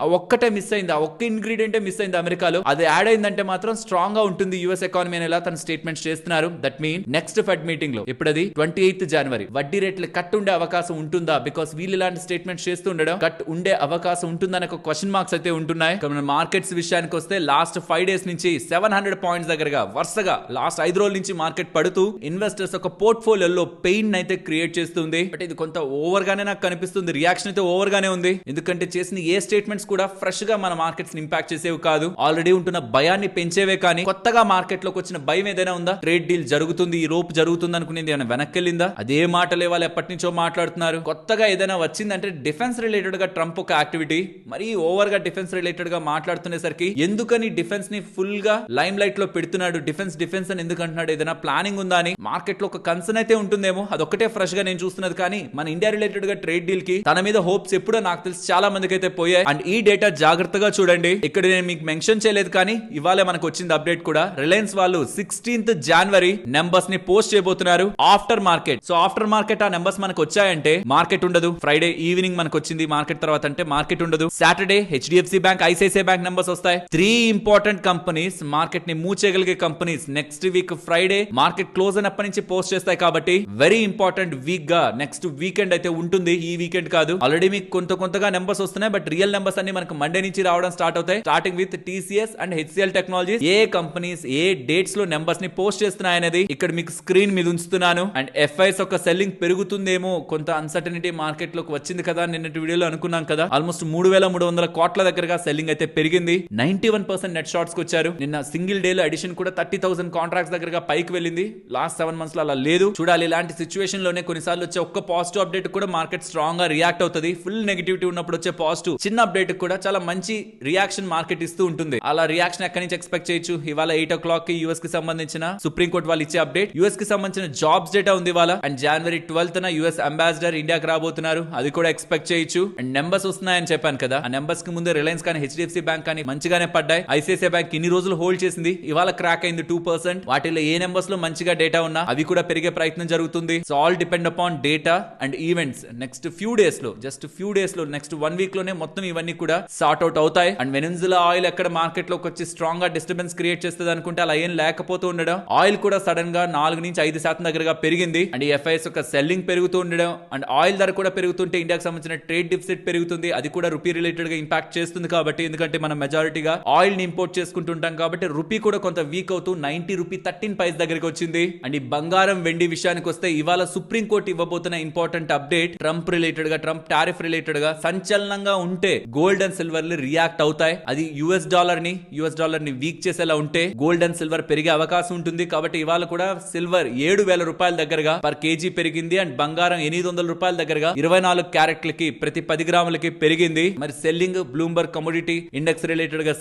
ఆ ఒక్కటే మిస్ అయింది, ఆ ఒక్క ఇంగ్రీడియంటే మిస్ అయింది అమెరికాలో, అది యాడ్ అయిందంటే మాత్రం స్ట్రాంగ్ గా ఉంటుంది యుఎస్ ఎకానమీ అనేలా తన స్టేట్మెంట్స్ చేస్తున్నారు. That mean next fed meeting లో ఇప్పుడది 28th జనవరి వడ్డీ రేట్లు కట్ ఉండే అవకాశం ఉంటుందా? బికాస్ వీళ్ళు ఇలాంటి స్టేట్మెంట్స్ చేస్తూ ఉండడం కట్ ఉండే అవకాశం ఉంటుందని ఒక క్వశ్చన్ మార్క్స్ అయితే ఉంటున్నాయి. మార్కెట్స్ విషయానికి వస్తే లాస్ట్ 5 డేస్ నుంచి 700 పాయింట్స్ దగ్గరగా వరుసగా లాస్ట్ 5 రోజుల నుంచి మార్కెట్ పడుతూ ఇన్వెస్టర్స్ ఒక పోర్ట్ఫోలియోలో పెయిన్ అయితే క్రియేట్ చేస్తుంది. బట్ ఇది కొంత ఓవర్ గానే నాకు కనిపిస్తుంది. రియాక్షన్ అయితే ఓవర్ గానే ఉంది. ఎందుకంటే చేసిన ఏ స్టేట్మెంట్స్ కూడా ఫ్రెష్ గా మన మార్కెట్స్ ఇంపాక్ట్ చేసేవి కాదు, ఆల్రెడీ ఉంటున్న భయాన్ని పెంచేవే. కానీ కొత్తగా మార్కెట్ లోకి వచ్చిన భయం ఏదైనా ఉందా? ట్రేడ్ డీల్ జరుగుతుంది, ఈ రోప్ జరుగుతుంది అనుకునేది ఏమైనా వెనక్కి వెళ్ళిందా? అదే మాటలే వాళ్ళు ఎప్పటి నుంచో మాట్లాడుతున్నారు. కొత్తగా ఏదైనా వచ్చిందంటే డిఫెన్స్ రిలేటెడ్ గా ట్రంప్ ఒక యాక్టివిటీ మరీ ఓవర్ గా డిఫెన్స్ రిలేటెడ్ గా మాట్లాడుతునేసరికి ఎందుకని డిఫెన్స్ ని ఫుల్ గా లైమ్ లైట్ లో పెడుతున్నాడు, డిఫెన్స్ అని ఎందుకు అంటున్నాడు, ఏదైనా ప్లానింగ్ ఉందా అని మార్కెట్ లో ఒక కన్సర్న్ అయితే ఉంటుందేమో. అదొక్కటే ఫ్రెష్ గా నేను చూస్తున్నది. కానీ మన ఇండియా రిలేటెడ్ గా ట్రేడ్ డీల్ కి తన మీద హోప్స్ ఎప్పుడో నాకు తెలిసి చాలా మందికి అయితే పోయాయి. అండ్ ఈ డేటా జాగ్రత్తగా చూడండి. ఇక్కడ నేను మీకు మెన్షన్ చేయలేదు కానీ ఇవాళ మనకు వచ్చింది అప్డేట్ కూడా. రిలయన్స్ వాళ్ళు 16th జనవరి నెంబర్స్ ని పోస్ట్ చేయబోతున్నారు after market. So after market ఆ నెంబర్స్ మనకు వచ్చాయంటే మార్కెట్ ఉండదు. ఫ్రైడే ఈవినింగ్ మనకు వచ్చింది మార్కెట్ తర్వాత అంటే మార్కెట్ ఉండదు. Saturday HDFC bank, ICICI bank numbers వస్తాయి. 3 ఇంపార్టెంట్ కంపెనీస్, మార్కెట్ ని మూవ్ చేయగలిగే companies next week Friday market close అయినప్పటి నుంచి పోస్ట్ చేస్తాయి. కాబట్టి వెరీ ఇంపార్టెంట్ వీక్ గా నెక్స్ట్ వీకెండ్ అయితే ఉంటుంది. ఈ వీకెండ్ కాదు, ఆల్రెడీ మీకు కొంతగా నెంబర్స్ వస్తున్నాయి. బట్ రియల్ నెంబర్స్ అన్ని మనకు మండే నుంచి రావడం స్టార్ట్ అవుతాయి. Starting with TCS and HCl technologies. A companies A dates లో నెంబర్స్ ని పోస్ట్ చేస్తున్నాయి అనేది ఇక్కడ మీకు స్క్రీన్ మీద ఉంచుతున్నాను. అండ్ ఎఫ్ఐఎస్ ఒక సెల్లింగ్ పెరుగుతుందేమో, కొంత అన్సర్టనిటీ మార్కెట్ లోకి వచ్చింది కదా నిన్నటి వీడియోలో అనుకున్నాం కదా. ఆల్మోస్ట్ 3,300 కోట్ల దగ్గరగా సెల్లింగ్ అయితే పెరిగింది. 91% నెట్ షార్ట్స్ కి వచ్చారు. నిన్న సింగిల్ డే లో అడిషన్ కూడా 30,000 కాంట్రాక్ట్స్ దగ్గరగా పైకి వెళ్ళింది. లాస్ట్ 7 months లో అలా లేదు. చూడాలి, ఇలాంటి సిచ్యువేషన్ లోనే కొన్నిసార్లు వచ్చే ఒక్క పాజిటివ్ అప్డేట్ కూడా మార్కెట్ స్ట్రాంగ్ గా రియాక్ట్ అవుతుంది. ఫుల్ నెగిటివిటీ ఉన్నప్పుడు వచ్చే పాజిటివ్ చిన్న అప్డేట్ కూడా చాలా మంచి రియాక్షన్ మార్కెట్ ఇస్తూ ఉంటుంది. అలా రియాక్షన్ ఎక్కడి నుంచి ఎక్స్పెక్ట్ చేయొచ్చు? ఇవాళ 8 o'clock కి యూఎస్ కి సంబంధించిన సుప్రీం కోర్టు వాళ్ళు ఇచ్చే అప్డేట్, యూఎస్ కి సంబంధించిన జాబ్స్ డేటా ఉంది ఇవాళ. And January 12th US ambassador ఇండియాకి రాబోతున్నారు, అది కూడా ఎక్స్పెక్ట్ చేయొచ్చు. అండ్ నెంబర్స్ వస్తున్నాయని చెప్పాను కదా, ఆ నెంబర్స్ కి ముందు రిలయన్స్ కానీ హెచ్డిఎఫ్సి బ్యాంక్ కానీ మంచిగానే పడ్డాయి. ఐసిఐసిఐ బ్యాంక్ ఇన్ని రోజులు హోల్డ్ చేసింది, ఇవాళ క్రాక్ అయింది 2%. వాటిలో ఏ నెంబర్స్ లో మంచిగా డేటా ఉన్నా అవి కూడా పెరిగే ప్రయత్నం జరుగుతుంది. So all depend upon data and events. Next few days లో, జస్ట్ ఫ్యూ డేస్ లో, నెక్స్ట్ 1 week లోనే మొత్తం ఇవన్నీ కూడా సార్ట్ అవుట్ అవుతాయి. అండ్ వెనిజులా ఆయిల్ ఎక్కడ మార్కెట్ లోకి వచ్చి స్ట్రాంగ్ గా డిస్టర్బెన్స్ క్రియేట్ చేస్తుంది అనుకుంటే అలా ఏం లేకపోతూ ఉండడం, ఆయిల్ కూడా సడన్ గా 4 నుంచి 5% దగ్గరగా పెరిగింది. అండ్ ఎఫ్ఐఎస్ యొక్క సెల్లింగ్ పెరుగుతూ ఉండడం అండ్ ఆయిల్ ధర కూడా పెరుగుతుంటే ఇండియాకి సంబంధించిన ట్రేడ్ డిఫిసిట్ పెరుగుతుంది, అది కూడా రూపీ రిలేటెడ్ గా ఇంపాక్ట్ చేస్తుంది. కాబట్టి ఎందుకంటే మనం మెజారిటీగా ఆయిల్ ని ఇంపోర్ట్ చేసుకుంటుంటాం కాబట్టి రూపీ కూడా కొంత వీక్ అవుతూ 90 రూపీ 13 పైస్ దగ్గరికి వచ్చింది. అండ్ ఈ బంగారం వెండి విషయానికి వస్తే ఇవాళ సుప్రీం కోర్టు ఇవ్వబోతున్న ఇంపార్టెంట్ అప్డేట్ ట్రంప్ రిలేటెడ్ గా, ట్రంప్ టారిఫ్ రిలేటెడ్ గా సంచలనంగా ఉంటే గోల్డ్ అండ్ సిల్వర్ రియాక్ట్ అవుతాయి. అది యుఎస్ డాలర్ ని వీక్ చేసేలా ఉంటే గోల్డ్ అండ్ సిల్వర్ పెరిగే అవకాశం ఉంటుంది. కాబట్టి ఇవాళ కూడా సిల్వర్ 7,000 రూపాయల దగ్గరగా పర్ కేజీ పెరిగింది. అండ్ బంగారం 800 రూపాయల దగ్గరగా 24 క్యారెట్లకి ప్రతి 10 గ్రాములకి పెరిగింది. మరి selling Bloomberg commodity index related గా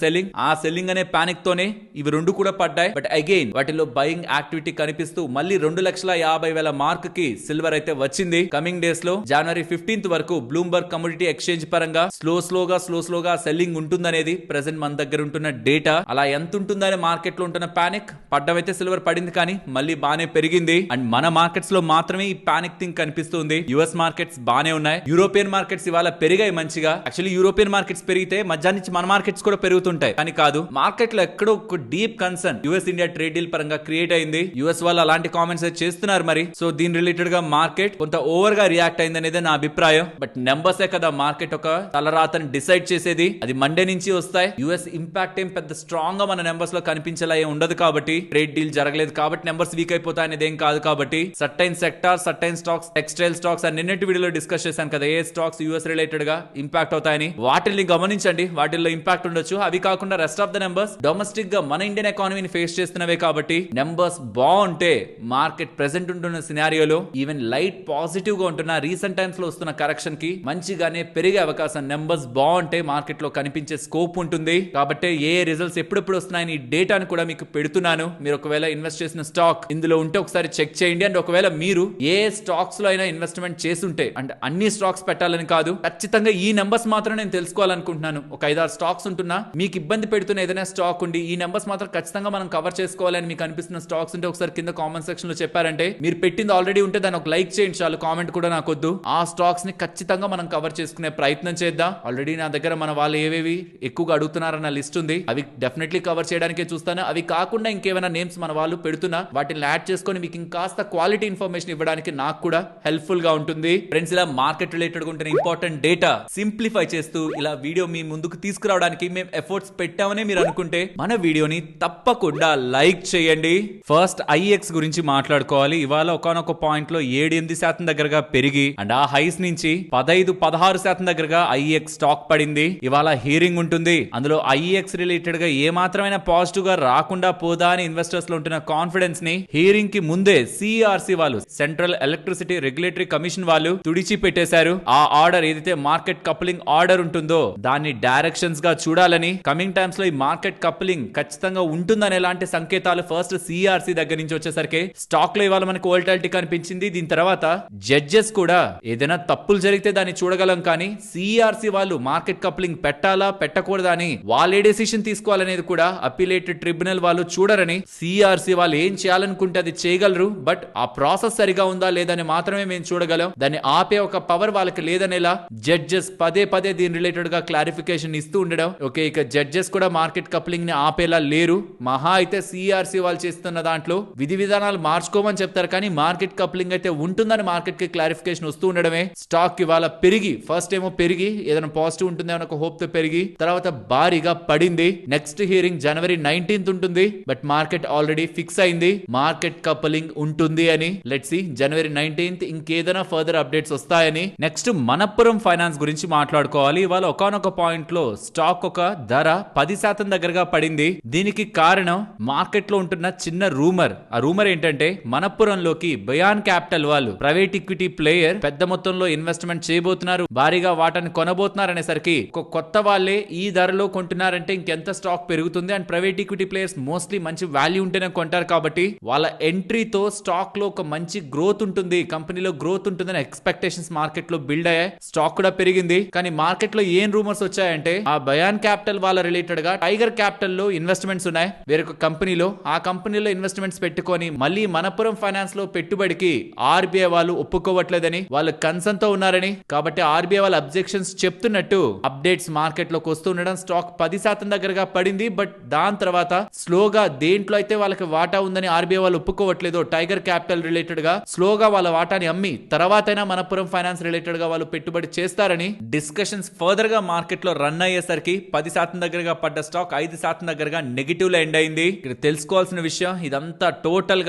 సెల్లింగ్ అనే పానిక్ తోనే ఇవి రెండు కూడా పడ్డాయి. బట్ అగైన్ వాటిలో బయింగ్ యాక్టివిటీ కనిపిస్తూ మళ్ళీ 2,50,000 మార్క్ కి సిల్వర్ అయితే వచ్చింది. కమింగ్ డేస్ లో January 15th వరకు బ్లూంబర్గ్ కమోడిటీ ఎక్స్చేంజ్ పరంగా స్లోగా సెల్లింగ్ ఉంటుందనేది ప్రెసెంట్ మన దగ్గర ఉంటున్న డేటా. అలా ఎంత ఉంటుందనే మార్కెట్ లో ఉంటున్న పానిక్ పడ్డమైతే సిల్వర్ పడింది కానీ మళ్ళీ బానే పెరిగింది. అండ్ మన మార్కెట్స్ లో మాత్రమే ఈ పానిక్ థింగ్ కనిపిస్తుంది. యుఎస్ మార్కెట్స్ బానే ఉన్నాయి, యూరోపియన్ మార్కెట్స్ ఇవాళ పెరిగాయి మంచిగా. యాక్చువల్లీ యూరోపియన్ మార్కెట్స్ పెరిగితే మధ్యాహ్నం నుంచి మన మార్కెట్స్ కూడా పెరుగుతుంటాయి కానీ కాదు. మార్కెట్ లో ఎక్కడో ఒక deep concern US India trade deal పరంగా క్రియేట్ అయింది. యుఎస్ వాళ్ళు అలాంటి కామెంట్స్ చేస్తున్నారు మరి. సో దీని రిలేటెడ్ గా మార్కెట్ కొంత ఓవర్ గా రియాక్ట్ అయింది అనేది నా అభిప్రాయం. బట్ నెంబర్సే కదా మార్కెట్ ఒక తలరాతని డిసైడ్ చేసేది, అది మండే నుంచి వస్తాయి. యుఎస్ ఇంపాక్ట్ ఏం పెద్ద స్ట్రాంగ్ గా మన నెంబర్స్ లో కనిపించేలా ఏం ఉండదు కాబట్టి, ట్రేడ్ డీల్ జరగలేదు కాబట్టి నెంబర్స్ వీక్ అయిపోతాయి అనేది ఏం కాదు. కాబట్టి certain sector, certain stocks, textile stocks అని నిన్నటి వీడియోలో డిస్కస్ చేశాను కదా, ఏ స్టాక్స్ యుఎస్ రిలేటెడ్ గా ఇంపాక్ట్ అవుతాయని. వాటిని గమనించండి, వాటిల్లో ఇంపాక్ట్ ఉండొచ్చు. అవి కాకుండా rest of the numbers domestic గా మన ఇండియన్ ఎకానమీని ఫేస్ చేస్తున్నవే కాబట్టి నెంబర్స్ బాగుంటే మార్కెట్ ప్రెసెంట్ ఉంటున్న సినారియోలో ఈవెన్ లైట్ పాజిటివ్ గా ఉంటున్న రీసెంట్ టైమ్స్ లో వస్తున్న కరెక్షన్ కి మంచిగానే పెరిగే అవకాశం, నెంబర్స్ బాగుంటే మార్కెట్ లో కనిపించే స్కోప్ ఉంటుంది. కాబట్టి ఏ రిజల్ట్స్ ఎప్పుడెప్పుడు వస్తున్నాయని ఈ డేటాను కూడా మీకు పెడుతున్నాను. మీరు ఒకవేళ ఇన్వెస్ట్ చేసిన స్టాక్ ఇందులో ఉంటే ఒకసారి చెక్ చేయండి. అండ్ ఒకవేళ మీరు ఏ స్టాక్స్ లో అయినా ఇన్వెస్ట్మెంట్ చేస్తుంటే, అంటే అన్ని స్టాక్స్ పెట్టాలని కాదు, ఖచ్చితంగా ఈ నెంబర్స్ మాత్రం నేను తెలుసుకోవాలనుకుంటున్నాను. ఒక 5-6 స్టాక్స్ ఉంటున్నా, మీకు ఇబ్బంది పెడుతున్న ఏదైనా స్టాక్ ఉండి ఈ నెంబర్స్ మాత్రం ఖచ్చితంగా మనం కవర్ చేసుకోవాలని మీకు అనిపిస్తున్న స్టాక్స్ ఉంటే ఒకసారి కింద కామెంట్ సెక్షన్ లో చెప్పారంటే, మీరు పెట్టింది ఆల్రెడీ ఉంటే దాన్ని ఒక లైక్ చేయండి చాలు, కామెంట్ కూడా నాకు వద్దు. ఆ స్టాక్స్ ని ఖచ్చితంగా మనం కవర్ చేసుకునే ప్రయత్నం చేద్దాం. ఆల్రెడీ నా దగ్గర మన వాళ్ళు ఏవేవి ఎక్కువగా అడుగుతున్నారన్న లిస్ట్ ఉంది, అవి డెఫినెట్లీ కవర్ చేయడానికే చూస్తాను. అవి కాకుండా ఇంకేమైనా నేమ్స్ మన వాళ్ళు పెడుతున్నా వాటిని యాడ్ చేసుకొని మీకు ఇంకాస్త క్వాలిటీ ఇన్ఫర్మేషన్ ఇవ్వడానికి నాకు కూడా హెల్ప్ఫుల్ గా ఉంటుంది. ఫ్రెండ్స్, ఇలా మార్కెట్ రిలేటెడ్ గా ఉంటున్న ఇంపార్టెంట్ డేటా సింప్లిఫై చేస్తూ ఇలా వీడియో మీ ముందుకు తీసుకురావడానికి మేము ఎఫర్ట్స్ పెట్టామని మీరు అనుకుంటే మన వీడియోని తప్పకుండా లైక్ చేయండి. ఫస్ట్ ఐఎక్స్ గురించి మాట్లాడుకోవాలి. ఇవాళ ఒకనొక పాయింట్ లో 7-8% దగ్గరగా పెరిగి అండ్ ఆ హైస్ నుంచి 15-16% దగ్గరగా ఐఎక్స్ స్టాక్ పడింది. ఇవాళ హీరింగ్ ఉంటుంది, అందులో ఐఎక్స్ రిలేటెడ్ గా ఏ మాత్రమైనా పాజిటివ్ గా రాకుండా పోదా అని ఇన్వెస్టర్స్ లో ఉంటున్న కాన్ఫిడెన్స్ ని హీరింగ్ కి ముందే సిఆర్సి వాళ్ళు, సెంట్రల్ ఎలక్ట్రిసిటీ రెగ్యులేటరీ కమిషన్ వాళ్ళు తుడిచి పెట్టేశారు. ఆ ఆర్డర్ ఏదైతే మార్కెట్ కప్లింగ్ ఆర్డర్ ఉంటుందో దాన్ని డైరెక్షన్స్ గా చూడాలని, కమింగ్ టైమ్స్ లో ఈ మార్కెట్ కప్లింగ్ ఖచ్చితంగా ఉంటుందని ఎలాంటి సంకేతాలు ఫస్ట్ సిఆర్సి దగ్గర నుంచి వచ్చేసరికి స్టాక్ లో ఇవాళ మనకు వోల్టాలిటీ కనిపించింది. దీని తర్వాత జడ్జెస్ కూడా ఏదైనా తప్పులు జరిగితే దాన్ని చూడగలం కానీ సిఆర్సి వాళ్ళు మార్కెట్ కప్లింగ్ పెట్టాలా పెట్టకూడదా అని వాళ్ళే డెసిషన్ తీసుకోవాలనేది కూడా అప్పీలేటెడ్ ట్రిబ్యునల్ వాళ్ళు చూడరని, సిఆర్సి వాళ్ళు ఏం చేయాలనుకుంటే అది చేయగలరు, బట్ ఆ ప్రాసెస్ సరిగా ఉందా లేదని మాత్రమే మేము చూడగలం. దాన్ని ఆపే ఒక పవర్ వాళ్ళకి లేదనేలా జడ్జెస్ పదే దీని రిలేటెడ్ గా క్లారిఫికేషన్ ఇస్తూ ఉండడం. ఓకే, ఇక జడ్జెస్ కూడా మార్కెట్ కప్లింగ్ ని ఆపేలా లేరు. మహా అయితే సిఆర్సి వాళ్ళు చేస్తున్న దాంట్లో విధి విధానాలు మార్చుకోమని చెప్తారు కానీ మార్కెట్ కప్లింగ్ అయితే ఉంటుందని మార్కెట్ కి క్లారిఫికేషన్ వస్తూ ఉండడమే స్టాక్ ఇవాళ పెరిగి, ఫస్ట్ ఏమో పెరిగి ఏదైనా పాజిటివ్ ఉంటుందేమో ఒక హోప్ తో పెరిగి తర్వాత భారీగా పడింది. నెక్స్ట్ హియరింగ్ January 19th ఉంటుంది, బట్ మార్కెట్ ఆల్రెడీ ఫిక్స్ అయింది మార్కెట్ కప్లింగ్ ఉంటుంది అని. లెట్స్ సీ January 19th ఇంకేదైనా ఫర్దర్ అప్డేట్స్ వస్తాయని. నెక్స్ట్ మనప్పురం ఫైనాన్స్ గురించి మాట్లాడుకోవాలి. ఇవాళ ఒకనొక పాయింట్ లో స్టాక్ ఒక ధర 10% దగ్గరగా పడింది. దీనికి కారణం మార్కెట్ లో ఉంటున్న చిన్న రూమర్. ఆ రూమర్ ఏంటంటే మనప్పురంలోకి బయాన్ క్యాపిటల్ వాళ్ళు, ప్రైవేట్ ఈక్విటీ ప్లేయర్ పెద్ద మొత్తంలో ఇన్వెస్ట్మెంట్ చేయబోతున్నారు, భారీగా వాటాన్ని కొనబోతున్నారు అనేసరికి ఒక కొత్త వాళ్ళే ఈ ధరలో కొంటున్నారంటే ఇంకెంత స్టాక్ పెరుగుతుంది. And private equity players mostly మంచి వాల్యూ ఉంటేనే కొంటారు కాబట్టి వాళ్ళ ఎంట్రీతో స్టాక్ లో ఒక మంచి గ్రోత్ ఉంటుంది, కంపెనీలో గ్రోత్ ఉంటుందని ఎక్స్పెక్టేషన్స్ మార్కెట్ లో బిల్డ్ అయ్యాయి. స్టాక్ కూడా పెరిగింది. కానీ మార్కెట్ లో ఏం రూమర్స్ వచ్చాయంటే ఆ బయాన్ క్యాపిటల్ వాళ్ళ రిలేటెడ్ గా టైగర్ క్యాపిటల్ లో ఇన్వెస్ట్మెంట్స్ ఉన్నాయి వేరొక కంపెనీలో. ఆ కంపెనీలో ఇన్వెస్ట్మెంట్స్ పెట్టుకొని మళ్ళీ మనపురం ఫైనాన్స్ లో పెట్టుబడికి ఆర్బీఐ వాళ్ళు ఒప్పుకోవట్లేదని వాళ్ళు కన్సర్న్ తో ఉన్నారని, కాబట్టి ఆర్బీఐ వాళ్ళ అబ్జెక్షన్స్ చెప్తున్నట్టు అప్డేట్స్ మార్కెట్ లోకి వస్తూ ఉండడం స్టాక్ 10% దగ్గరగా పడింది. బట్ దాని తర్వాత స్లోగా దేంట్లో అయితే వాళ్ళకి వాటా ఉందని ఆర్బీఐ వాళ్ళు ఒప్పుకోవట్లేదు టైగర్ క్యాపిటల్ రిలేటెడ్ గా స్లోగా వాళ్ళ వాటాని అమ్మి తర్వాతైనా మనపురం ఫైనాన్స్ రిలేటెడ్ గా వాళ్ళు పెట్టుబడి చేస్తారని డిస్కషన్స్ ఫర్దర్ గా మార్కెట్ లో రన్ అయ్యేసరికి 10% దగ్గరగా పడ్డ స్టాక్ 5% దగ్గరగా నెగిటివ్ లో ఎండ్ అయింది. ఇక్కడ తెలుసుకోవాల్సిన విషయం ఇదంతా టోటల్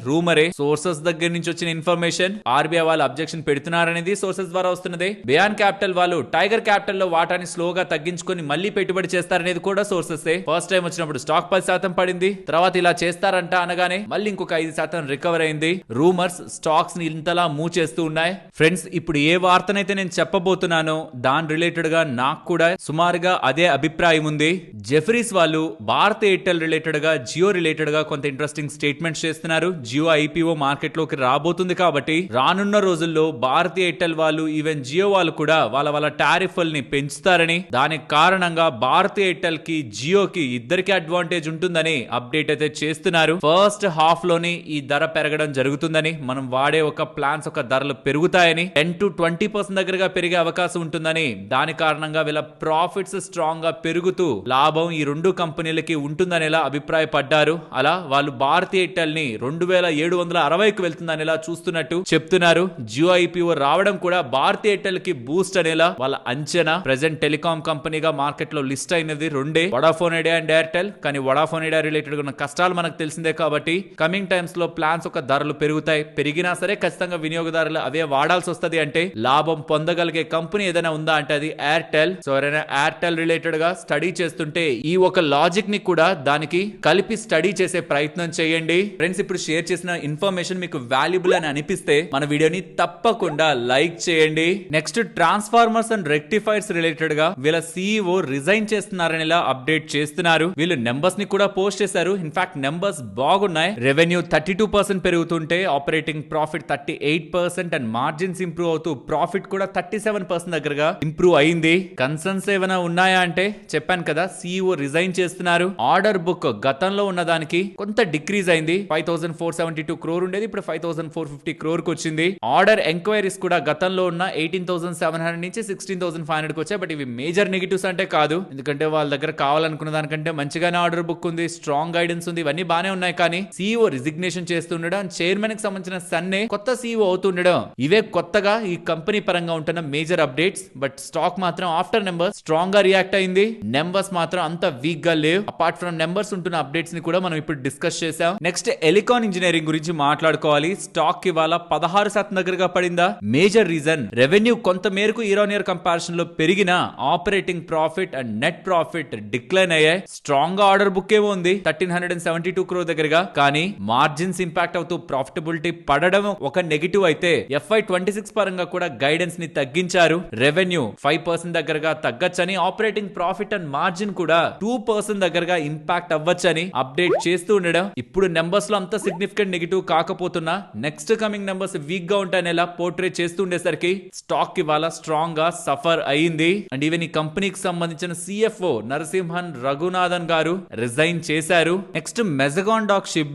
రూమరే, సోర్సెస్ దగ్గర నుంచి వచ్చిన ఇన్ఫర్మేషన్. ఆర్బీఐ వాళ్ళు అబ్జెక్షన్ పెడుతున్నారనేది సోర్సెస్ ద్వారా వస్తున్నది. బయాన్ క్యాపిటల్ వాళ్ళు టైగర్ క్యాపిటల్ లో వాటాని స్లోగా తగ్గించుకొని మళ్ళీ పెట్టుబడి చేస్తారనేది కూడా సోర్సెస్. ఫస్ట్ టైం వచ్చినప్పుడు స్టాక్ 10% పడింది, తర్వాత ఇలా చేస్తారంట అనగానే మళ్ళీ ఇంకొక 5% రికవర్ అయింది. రూమర్స్ స్టాక్స్ ని ఇంతలా మూవ్ చేస్తూ ఉన్నాయి. ఫ్రెండ్స్, ఇప్పుడు ఏ వార్తనైతే నేను చెప్పబోతున్నానో దాని రిలేటెడ్ గా నాకు కూడా సుమారుగా అదే అభిప్రాయం ఉంది. జెఫరీస్ వాళ్ళు భారత్ ఎయిర్టెల్ రిలేటెడ్ గా, జియో రిలేటెడ్ గా కొంత ఇంట్రెస్టింగ్ స్టేట్మెంట్స్ చేస్తున్నారు. జియో ఐపీఓ మార్కెట్ లోకి రాబోతుంది కాబట్టి రానున్న రోజుల్లో భారత్ ఎయిర్టెల్ వాళ్ళు ఈవెన్ జియో వాళ్ళు కూడా వాళ్ళ టారిఫ్లని పెంచుతారని, దానికి కారణంగా భారత్ ఎయిర్టెల్ కి జియోకి ఇద్దరికి అడ్వాంటేజ్ ఉంటుందని అప్డేట్ అయితే చేస్తున్నారు. ఫస్ట్ హాఫ్ లోని ఈ ధర పెరగడం జరుగుతుందని, మనం వాడే ఒక ప్లాన్స్ ఒక ధరలు పెరుగుతాయని, 10 to 20% దగ్గరగా పెరిగే అవకాశం ఉంటుందని, దాని కారణంగా వీళ్ళ ప్రాఫిట్స్ స్ట్రాంగ్ గా పెరుగుతూ లాభం ఈ రెండు కంపెనీలకి ఉంటుందనేలా అభిప్రాయపడ్డారు. అలా వాళ్ళు భారత్ ఎయిర్టెల్ ని 2760కు వెళ్తుందనేలా చూస్తున్నట్టు చెప్తున్నారు. జియో ఐపీఓ రావడం కూడా భారత్ ఎయిర్టెల్ కి బూస్ట్ అనేలా వాళ్ళ అంచనా. ప్రెజెంట్ టెలికాం కంపెనీగా మార్కెట్ లో లిస్ట్ అయినది రెండే, వడాఫోన్ ఐడియా అండ్ ఎయిర్టెల్. కానీ వడాఫోన్ ఐడియా రిలేటెడ్ ఉన్న కష్టాలు మనకు తెలిసిందే కాబట్టి కమింగ్ టైమ్స్ లో ప్లాన్స్ ఒక ధరలు పెరుగుతాయి. పెరిగినా సరే ఖచ్చితంగా వినియోగదారులు అవే వాడాల్సి వస్తది. అంటే లాభం పొందగలిగే కంపెనీ ఏదైనా ఉందా అంటే అది ఎయిర్టెల్. సో ఎవరైనా ఎయిర్టెల్ రిలేటెడ్ గా స్టడీ చేస్తుంటే ఈ ఒక లాజిక్ ని కూడా దానికి కలిపి స్టడీ చేసే ప్రయత్నం చేయండి. ఫ్రెండ్స్, ఇప్పుడు షేర్ చేసిన ఇన్ఫర్మేషన్ మీకు వాల్యుబుల్ అని అనిపిస్తే మన వీడియోని తప్పకుండా లైక్ చేయండి. Next, transformers and rectifiers related గా వీళ్ళ సీఈఓ రిజైన్ చేస్తున్నారని ఇలా అప్డేట్ చేస్తున్నారు. వీళ్ళు నెంబర్స్ ని కూడా పోస్ట్ చేశారు. ఇన్ఫాక్ట్ నెంబర్స్ బాగున్నాయి. రెవెన్యూ 32% పెరుగుతుంటే operating profit 38% and margins improve అవుతూ ప్రాఫిట్ కూడా 37% దగ్గరగా ఇంప్రూవ్ అయింది. కన్సర్న్స్ ఏమైనా ఉన్నాయా అంటే చెప్పాను కదా, సీఈఓ రిజైన్ చేస్తున్నారు. ఆర్డర్ బుక్ గతంలో ఉన్న దానికి కొంత డిక్రీజ్ అయింది. 5472 crore ఉండేది, ఇప్పుడు 5450 crore కు వచ్చింది. ఆర్డర్ ఎంక్వైరీస్ కూడా గతంలో ఉన్న 18,700 నుంచి 16,500 కు వచ్చాయి. బట్ ఇవి మేజర్ నెగిటివ్స్ అంటే కాదు, ఎందుకంటే వాళ్ళ దగ్గర కావాలనుకున్న దానికంటే మంచిగానే ఆర్డర్ బుక్ ఉంది, స్ట్రాంగ్ గైడెన్స్ ఉంది, ఇవన్నీ బానే ఉన్నాయి. కానీ సీఈఓ రిజిగ్నేషన్ చేస్తుండడం, చైర్మన్ కి సంబంధించిన సన్నే కొత్త సీఈఓ అవుతుండడం, ఇవే కొత్తగా ఈ కంపెనీ పరంగా ఉంటున్న మేజర్ అప్డేట్స్. బట్ స్టాక్ మాత్రం ఆఫ్టర్ నెంబర్స్ స్ట్రాంగ్ గా రియాక్ట్ అయింది. నెంబర్స్ మాత్రం అంత వీక్ గా లేవు. అపార్ట్ ఫ్రమ్ నెంబర్స్ ఉంటున్న అప్డేట్స్ ని కూడా మనం ఇప్పుడు డిస్కస్ చేసాం. నెక్స్ట్, ఎలికాన్ ఇంజనీరింగ్ గురించి మాట్లాడుకోవాలి. స్టాక్ ఇవాళ 16% దగ్గరగా పడిందా? మేజర్ రీజన్ రెవెన్యూ కొంత మేరకు ఇయర్ ఆన్ ఇయర్ కంపారిజన్ లో పెరిగిన operating profit and net profit decline అయ్యాయి. స్ట్రాంగ్ గా ఆర్డర్ బుక్ ఏమో ఉంది 1372 crore దగ్గరగా, కానీ మార్జిన్స్ ఇంపాక్ట్ అవుతూ ప్రాఫిటబిలిటీ పడడం ఒక నెగిటివ్ అయితే FY26 పరంగా కూడా గైడెన్స్ ని తగ్గించారు. రెవెన్యూ 5% దగ్గరగా తగ్గచ్చని, ఆపరేటింగ్ ప్రాఫిట్ అండ్ మార్జిన్ కూడా 2% దగ్గరగా ఇంపాక్ట్ అవ్వచ్చని అప్డేట్ చేస్తూ ఉండడం. ఇప్పుడు నెంబర్స్ లో అంత సిగ్నిఫికెంట్ నెగిటివ్ కాకపోతున్నా నెక్స్ట్ కమింగ్ నెంబర్స్ వీక్ గా ఉంటాయనేలా పోర్ట్రేట్ చేస్తూ ఉండేసరికి స్టాక్ ఇవాళ స్ట్రాంగ్ గా సఫర్ అయింది. అండ్ ఈవెన్ ఈ కంపెనీకి సంబంధించిన CFO నరసింహన్ రఘునాథన్ గారు రిజైన్ చేశారు. Next, Mazagon dock ship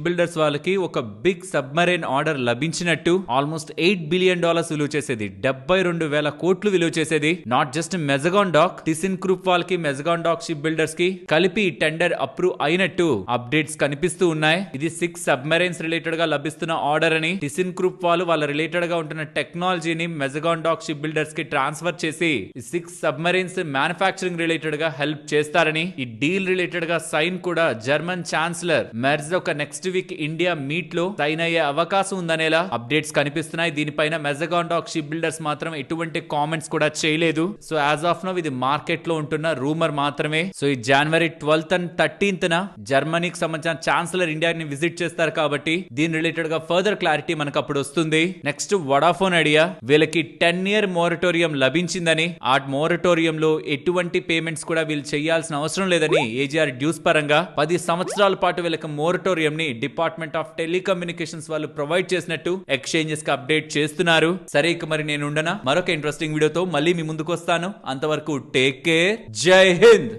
builders వాళ్ళకి ఒక బిగ్ సబ్మరైన్ ఆర్డర్ లభించినట్టు. ఆల్మోస్ట్ $8 billion విలువ చేసేది, 72,000 కోట్లు విలువ చేసేది. Not just Mazagon dock, Thyssen group వాళ్ళకి మెజగాన్ డాక్ షిప్ బిల్డర్స్ కి కలిపి టెండర్ అప్రూవ్ అయినట్టు అప్డేట్స్ కనిపిస్తూ ఉన్నాయి. ఇది 6 సబ్మరైన్స్ రిలేటెడ్ గా లభిస్తున్న ఆర్డర్ అని, టిసిన్ గ్రూప్ వాళ్ళ రిలేటెడ్ గా ఉంటున్న టెక్నాలజీని మెజగాన్ డాక్ షిప్ బిల్డర్స్ కి ట్రాన్స్ఫర్ చేసి 6 సబ్మరైన్స్ మ్యానుఫ్యాక్చరింగ్ రిలేటెడ్ గా హెల్ప్ చేస్తారని, ఈ డీల్ రిలేటెడ్ గా సైన్ కూడా జర్మన్ ఛాన్సలర్ మెర్జ్ ఒక నెక్స్ట్ వీక్ ఇండియా మీట్ లో సైన్ అయ్యే అవకాశం ఉందనేలా అప్డేట్స్ కనిపిస్తున్నాయి. దీనిపైన మెజగాన్ డాక్ షిప్ బిల్డర్స్ మాత్రం ఎటువంటి కామెంట్స్ కూడా చేయలేదు. సో యాజ్ ఆఫ్ నౌ ఇది మార్కెట్ లో ఉంటున్న రూమర్ మాత్రమే. సో ఈ January 12th and 13th జర్మనీకి సంబంధించిన ఛాన్సలర్ ఇండియాని విజిట్ చేస్తారు కాబట్టి దీని రిలేటెడ్ గా ఫర్దర్ క్లారిటీ క్లారిటీ మనకు అప్పుడు వస్తుంది. నెక్స్ట్ వడాఫోన్ ఐడియా, వీళ్ళకి 10-year మోరటోరియం లభించిందని, ఆ మోరటోరియంలో ఎటువంటి పేమెంట్స్ కూడా వీళ్ళు చేయాల్సిన అవసరం లేదని ఏజీఆర్ డ్యూస్ పరంగా 10 సంవత్సరాల పాటు వీళ్ళకి మోరటోరియం ని డిపార్ట్మెంట్ ఆఫ్ టెలికమ్యూనికేషన్స్ వాళ్ళు ప్రొవైడ్ చేసినట్టు ఎక్స్చేంజెస్ కి అప్డేట్ చేస్తున్నారు. సరే ఇక మరి నేను ఉండనా, మరొక ఇంట్రెస్టింగ్ వీడియోతో మళ్ళీ మీ ముందుకు వస్తాను. అంతవరకు టేక్ కేర్, జై హింద్.